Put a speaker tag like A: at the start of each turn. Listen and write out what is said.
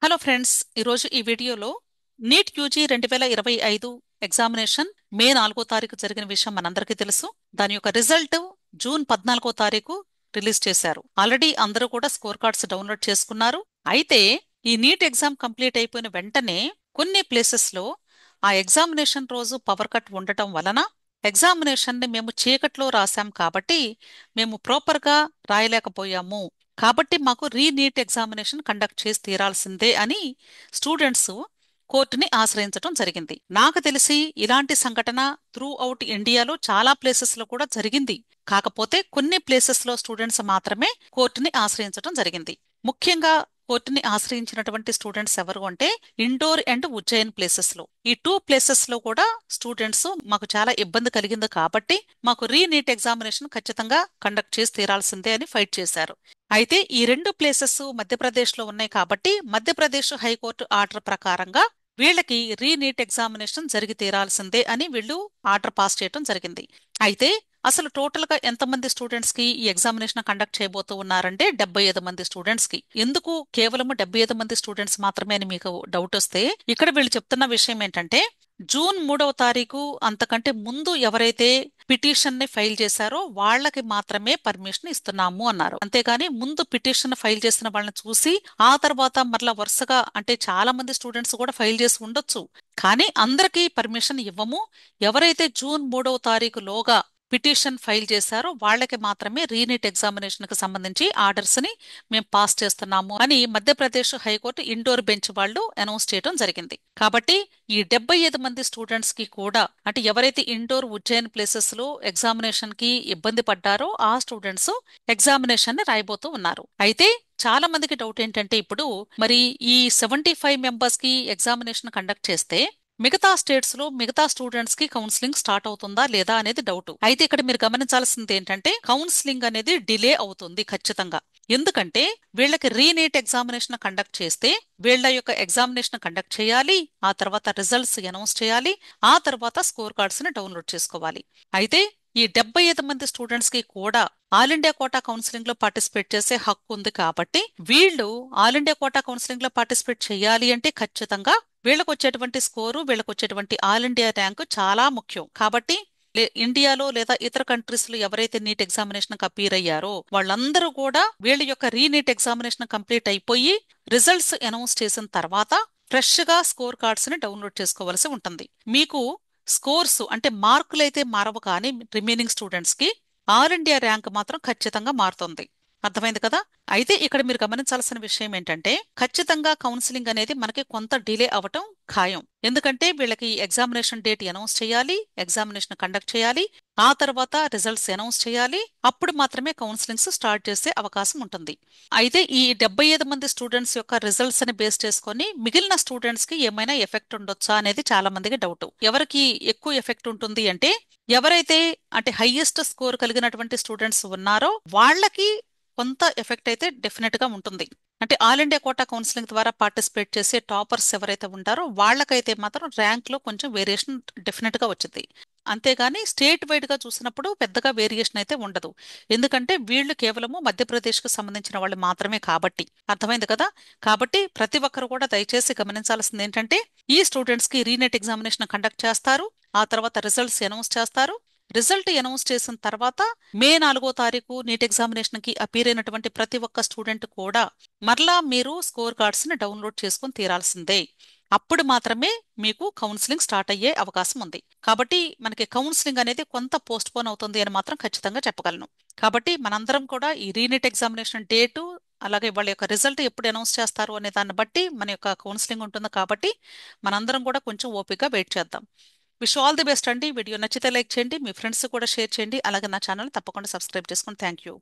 A: Hello friends, ఈరోజు ఈ వీడియోలో నీట్ యూజీ 2025 ఎగ్జామినేషన్ మే 4వ తారీఖు జరిగిన విషయం మనందరికీ తెలుసు. దాని యొక్క రిజల్ట్ జూన్ 14వ తారీఖు రిలీజ్ చేశారు. ఆల్రెడీ అందరూ కూడా స్కోర్ కార్డ్స్ డౌన్లోడ్ చేసుకున్నారు. అయితే ఈ నీట్ ఎగ్జామ్ కంప్లీట్ అయిపోయిన వెంటనే కొన్ని ప్లేసెస్లో ఆ ఎగ్జామినేషన్ రోజు పవర్ కట్ ఉండటం వలన ఎగ్జామినేషన్ని మేము చీకట్లో రాశాం కాబట్టి మేము ప్రాపర్గా రాయలేకపోయాము. కాబట్టి మాకు రీనీట్ ఎగ్జామినేషన్ కండక్ట్ చేసి తీరాల్సిందే అని స్టూడెంట్స్ కోర్టుని ఆశ్రయించడం జరిగింది. నాకు తెలిసి ఇలాంటి సంఘటన త్రూ అవుట్ ఇండియాలో చాలా ప్లేసెస్ లో కూడా జరిగింది. కాకపోతే కొన్ని ప్లేసెస్ లో స్టూడెంట్స్ మాత్రమే కోర్టుని ఆశ్రయించడం జరిగింది. ముఖ్యంగా కోర్టుని ఆశ్రయించినటువంటి స్టూడెంట్స్ ఎవరు అంటే ఇండోర్ అండ్ ఉజ్జయిన్ ప్లేసెస్ లో. ఈ టూ ప్లేసెస్ లో కూడా స్టూడెంట్స్ మాకు చాలా ఇబ్బంది కలిగింది కాబట్టి మాకు రీనీట్ ఎగ్జామినేషన్ ఖచ్చితంగా కండక్ట్ చేసి తీరాల్సిందే అని ఫైట్ చేశారు. అయితే ఈ రెండు ప్లేసెస్ మధ్యప్రదేశ్ లో ఉన్నాయి కాబట్టి మధ్యప్రదేశ్ హైకోర్టు ఆర్డర్ ప్రకారంగా వీళ్ళకి రీనీట్ ఎగ్జామినేషన్ జరిగి తీరాల్సిందే అని వీళ్ళు ఆర్డర్ పాస్ చేయడం జరిగింది. అయితే అసలు టోటల్ గా ఎంతమంది స్టూడెంట్స్ కి ఈ ఎగ్జామినేషన్ కండక్ట్ చేయబోతూ ఉన్నారంటే 75 మంది స్టూడెంట్స్ కి. ఎందుకు కేవలం 75 మంది స్టూడెంట్స్ మాత్రమే అని మీకు డౌట్ వస్తే ఇక్కడ వీళ్ళు చెప్తున్న విషయం ఏంటంటే జూన్ 3వ తారీఖు అంతకంటే ముందు ఎవరైతే పిటిషన్ ని ఫైల్ చేశారో వాళ్ళకి మాత్రమే పర్మిషన్ ఇస్తున్నాము అన్నారు. అంతేగాని ముందు పిటిషన్ ఫైల్ చేసిన వాళ్ళని చూసి ఆ తర్వాత మరలా వరుసగా అంటే చాలా మంది స్టూడెంట్స్ కూడా ఫైల్ చేసి ఉండొచ్చు, కానీ అందరికీ పర్మిషన్ ఇవ్వము. ఎవరైతే జూన్ 3వ తారీఖు లోగా పిటిషన్ ఫైల్ చేశారో వాళ్ళకి మాత్రమే రీనీట్ ఎగ్జామినేషన్ కి సంబంధించి ఆర్డర్స్ ని మేము పాస్ చేస్తున్నాము అని మధ్యప్రదేశ్ హైకోర్టు ఇండోర్ బెంచ్ వాళ్ళు అనౌన్స్ చేయడం జరిగింది. కాబట్టి ఈ 75 మంది స్టూడెంట్స్ కి కూడా అంటే ఎవరైతే ఇండోర్ ఉజ్జయిన్ ప్లేసెస్ లో ఎగ్జామినేషన్ కి ఇబ్బంది పడ్డారో ఆ స్టూడెంట్స్ ఎగ్జామినేషన్ ని రాయబోతూ ఉన్నారు. అయితే చాలా మందికి డౌట్ ఏంటంటే ఇప్పుడు మరి ఈ 75 మెంబర్స్ కి ఎగ్జామినేషన్ కండక్ట్ చేస్తే మిగతా స్టేట్స్ లో మిగతా స్టూడెంట్స్ కి కౌన్సిలింగ్ స్టార్ట్ అవుతుందా లేదా అనేది డౌట్. అయితే ఇక్కడ మీరు గమనించాల్సింది ఏంటంటే కౌన్సిలింగ్ అనేది డిలే అవుతుంది ఖచ్చితంగా. ఎందుకంటే వీళ్ళకి రీనీట్ ఎగ్జామినేషన్ కండక్ట్ చేస్తే వీళ్ళ యొక్క ఎగ్జామినేషన్ కండక్ట్ చేయాలి, ఆ తర్వాత రిజల్ట్స్ అనౌన్స్ చేయాలి, ఆ తర్వాత స్కోర్ కార్డ్స్ ని డౌన్లోడ్ చేసుకోవాలి. అయితే ఈ 75 మంది స్టూడెంట్స్ కి కూడా ఆల్ ఇండియా కోటా కౌన్సిలింగ్ లో పార్టిసిపేట్ చేసే హక్కు ఉంది కాబట్టి వీళ్ళు ఆల్ ఇండియా కోటా కౌన్సిలింగ్ లో పార్టిసిపేట్ చేయాలి అంటే ఖచ్చితంగా వీళ్ళకు వచ్చేటువంటి స్కోరు వీళ్ళకు వచ్చేటువంటి ఆల్ ఇండియా ర్యాంకు చాలా ముఖ్యం. కాబట్టి ఇండియాలో లేదా ఇతర కంట్రీస్ లో ఎవరైతే నీట్ ఎగ్జామినేషన్ అపీర్ అయ్యారో వాళ్ళందరూ కూడా వీళ్ళ యొక్క రీనీట్ ఎగ్జామినేషన్ కంప్లీట్ అయిపోయి రిజల్ట్స్ అనౌన్స్ చేసిన తర్వాత ఫ్రెష్ గా స్కోర్ కార్డ్స్ ని డౌన్లోడ్ చేసుకోవాల్సి ఉంటుంది. మీకు స్కోర్స్ అంటే మార్కులు అయితే మారవు, కానీ రిమైనింగ్ స్టూడెంట్స్ కి ఆల్ ఇండియా ర్యాంక్ మాత్రం ఖచ్చితంగా మారుతుంది. అర్థమైంది కదా. అయితే ఇక్కడ మీరు గమనించాల్సిన విషయం ఏంటంటే ఖచ్చితంగా కౌన్సిలింగ్ అనేది మనకి కొంత డిలే అవటం ఖాయం. ఎందుకంటే వీళ్ళకి ఎగ్జామినేషన్ డేట్ అనౌన్స్ చేయాలి, ఎగ్జామినేషన్ కండక్ట్ చేయాలి, ఆ తర్వాత రిజల్ట్స్ అనౌన్స్ చేయాలి, అప్పుడు మాత్రమే కౌన్సిలింగ్స్ స్టార్ట్ చేసే అవకాశం ఉంటుంది. అయితే ఈ 75 మంది స్టూడెంట్స్ యొక్క రిజల్ట్స్ ని బేస్ చేసుకొని మిగిలిన స్టూడెంట్స్ కి ఏమైనా ఎఫెక్ట్ ఉండొచ్చా అనేది చాలా మందికి డౌట్. ఎవరికి ఎక్కువ ఎఫెక్ట్ ఉంటుంది అంటే ఎవరైతే అంటే హైయెస్ట్ స్కోర్ కలిగినటువంటి స్టూడెంట్స్ ఉన్నారో వాళ్ళకి కొంత ఎఫెక్ట్ అయితే డెఫినెట్ గా ఉంటుంది. అంటే ఆల్ ఇండియా కోటా కౌన్సిలింగ్ ద్వారా పార్టిసిపేట్ చేసే టాపర్స్ ఎవరైతే ఉంటారో వాళ్ళకైతే మాత్రం ర్యాంక్ లో కొంచెం వేరియేషన్ డెఫినెట్ గా వచ్చింది. అంతేగాని స్టేట్ వైడ్ గా చూసినప్పుడు పెద్దగా వేరియేషన్ అయితే ఉండదు. ఎందుకంటే వీళ్ళు కేవలము మధ్యప్రదేశ్ కు సంబంధించిన వాళ్ళు మాత్రమే కాబట్టి. అర్థమైంది కదా. కాబట్టి ప్రతి ఒక్కరు కూడా దయచేసి గమనించాల్సింది ఏంటంటే ఈ స్టూడెంట్స్ కి రీనెట్ ఎగ్జామినేషన్ కండక్ట్ చేస్తారు, ఆ తర్వాత రిజల్ట్స్ అనౌన్స్ చేస్తారు. రిజల్ట్ అనౌన్స్ చేసిన తర్వాత మే 4వ తారీఖు నీట్ ఎగ్జామినేషన్ కి అపీర్ అయినటువంటి ప్రతి ఒక్క స్టూడెంట్ కూడా మరలా మీరు స్కోర్ కార్డ్స్ ని డౌన్లోడ్ చేసుకుని తీరాల్సిందే. అప్పుడు మాత్రమే మీకు కౌన్సిలింగ్ స్టార్ట్ అయ్యే అవకాశం ఉంది. కాబట్టి మనకి కౌన్సిలింగ్ అనేది కొంత పోస్ట్ పోన్ అవుతుంది అని మాత్రం ఖచ్చితంగా చెప్పగలను. కాబట్టి మనందరం కూడా ఈ రీనీట్ ఎగ్జామినేషన్ డేటు అలాగే వాళ్ళ యొక్క రిజల్ట్ ఎప్పుడు అనౌన్స్ చేస్తారు అనే దాన్ని బట్టి మన యొక్క కౌన్సిలింగ్ ఉంటుంది. కాబట్టి మనందరం కూడా కొంచెం ఓపికగా వెయిట్ చేద్దాం. విష్ ఆల్ ది బెస్ట్ అండి. వీడియో నచ్చితే లైక్ చేయండి, మీ ఫ్రెండ్స్ కూడా షేర్ చేయండి, అలాగే నా ఛానల్ తప్పకుండా సబ్స్క్రైబ్ చేసుకోండి. Thank you.